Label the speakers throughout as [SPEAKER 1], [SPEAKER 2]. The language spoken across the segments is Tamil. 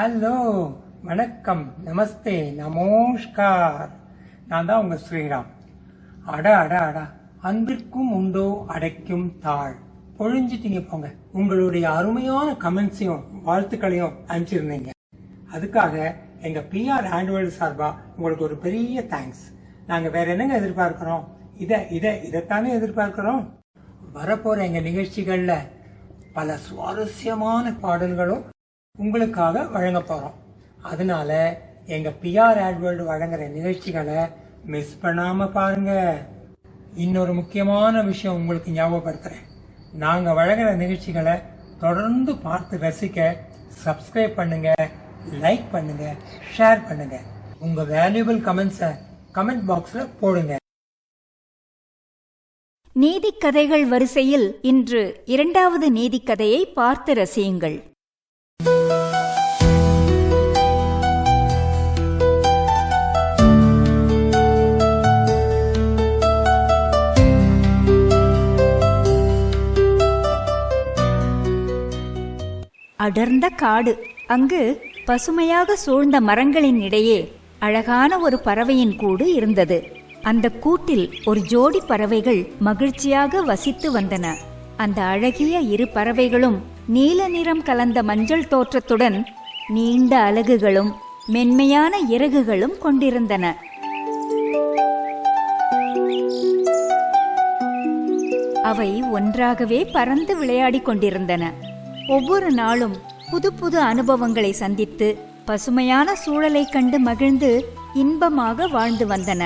[SPEAKER 1] ஹலோ, வணக்கம், நமஸ்தே, நமோஷ்கார். நான் தான் உங்க ஸ்ரீராம். அடா அன்பிற்கும் உண்டோ அடைக்கும் தாழ். பொழிஞ்சிட்டீங்க போங்க. உங்களுடைய அருமையான கமெண்ட்ஸையும் வாழ்த்துக்களையும் அனுப்பிச்சிருந்தீங்க. அதுக்காக எங்க PR ஆண்டுவல் சார்பா உங்களுக்கு ஒரு பெரிய தேங்க்ஸ். நாங்க வேற என்னங்க எதிர்பார்க்கிறோம்? இதைத்தானே எதிர்பார்க்கிறோம். வரப்போற எங்க நிகழ்ச்சிகள்ல பல சுவாரஸ்யமான பாடல்களும் உங்களுக்காக வழங்க போறோம். அதனால எங்க PR ஆட்வேர்ல்டு வழங்குற நிகழ்ச்சிகளை மிஸ் பண்ணாம பாருங்க. இன்னொரு முக்கியமான விஷயம் உங்களுக்கு ஞாபகப்படுத்துறேன். நாங்க வழங்குற நிகழ்ச்சிகளை தொடர்ந்து பார்த்து ரசிக்க சப்ஸ்கிரைப் பண்ணுங்க, லைக் பண்ணுங்க, ஷேர் பண்ணுங்க. உங்க வேல்யூபிள் கமெண்ட்ஸை கமெண்ட் பாக்ஸ்ல போடுங்க.
[SPEAKER 2] நீதிக்கதைகள் வரிசையில் இன்று 2வது நீதிக்கதையை பார்த்து ரசியுங்கள். அடர்ந்த காடு. அங்கு பசுமையாக சூழ்ந்த மரங்களின் இடையே அழகான ஒரு பறவையின் கூடு இருந்தது. அந்த கூட்டில் ஒரு ஜோடி பறவைகள் மகிழ்ச்சியாக வசித்து வந்தன. அந்த அழகிய இரு பறவைகளும் நீல நிறம் கலந்த மஞ்சள் தோற்றத்துடன் நீண்ட அலகுகளும் மென்மையான இறகுகளும் கொண்டிருந்தன. அவை ஒன்றாகவே பறந்து விளையாடிக் கொண்டிருந்தன. ஒவ்வொரு நாளும் புது புது அனுபவங்களை சந்தித்து பசுமையான சூழலை கண்டு மகிழ்ந்து இன்பமாக வாழ்ந்து வந்தன.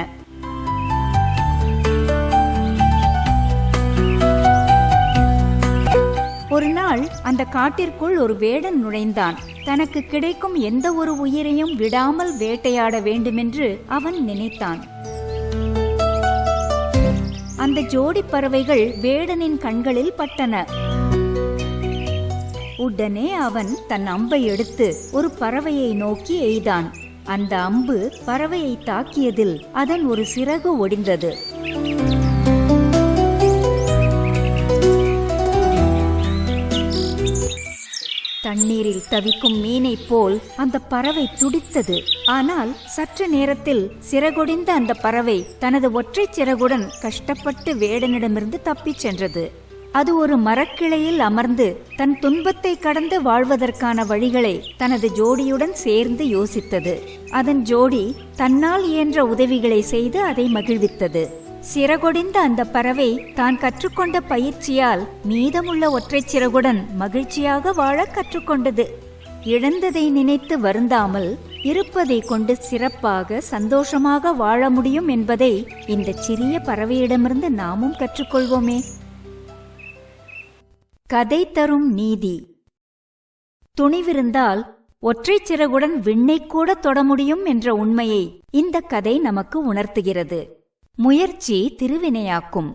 [SPEAKER 2] ஒரு நாள் அந்த காட்டிற்குள் ஒரு வேடன் நுழைந்தான். தனக்கு கிடைக்கும் எந்த ஒரு உயிரையும் விடாமல் வேட்டையாட வேண்டுமென்று அவன் நினைத்தான். அந்த ஜோடி பறவைகள் வேடனின் கண்களில் பட்டன. உடனே அவன் தன் அம்பை எடுத்து ஒரு பறவையை நோக்கி எய்தான். அந்த அம்பு பறவையை தாக்கியதில் அதன் ஒரு சிறகு ஒடிந்தது. தண்ணீரில் தவிக்கும் மீனைப் போல் அந்த பறவை துடித்தது. ஆனால் சற்று நேரத்தில் சிறகொடிந்த அந்த பறவை தனது ஒற்றை சிறகுடன் கஷ்டப்பட்டு வேடனிடமிருந்து தப்பிச் சென்றது. அது ஒரு மரக்கிளையில் அமர்ந்து தன் துன்பத்தை கடந்து வாழ்வதற்கான வழிகளை தனது ஜோடியுடன் சேர்ந்து யோசித்தது. அதன் ஜோடி தன்னால் இயன்ற உதவிகளை செய்து அதை மகிழ்வித்தது. சிறகொடிந்த அந்த பறவை தான் கற்றுக்கொண்ட பயிற்சியால் மீதமுள்ள ஒற்றை சிறகுடன் மகிழ்ச்சியாக வாழ கற்றுக்கொண்டது. இழந்ததை நினைத்து வருந்தாமல் இருப்பதை கொண்டு சிறப்பாக சந்தோஷமாக வாழ முடியும் என்பதை இந்த சிறிய பறவையிடமிருந்து நாமும் கற்றுக்கொள்வோமே. கதை தரும் நீதி. துணிவிருந்தால் ஒற்றை சிறகுடன் விண்ணை கூட தொட முடியும் என்ற உண்மையை இந்த கதை நமக்கு உணர்த்துகிறது. முயற்சி திருவினையாக்கும்.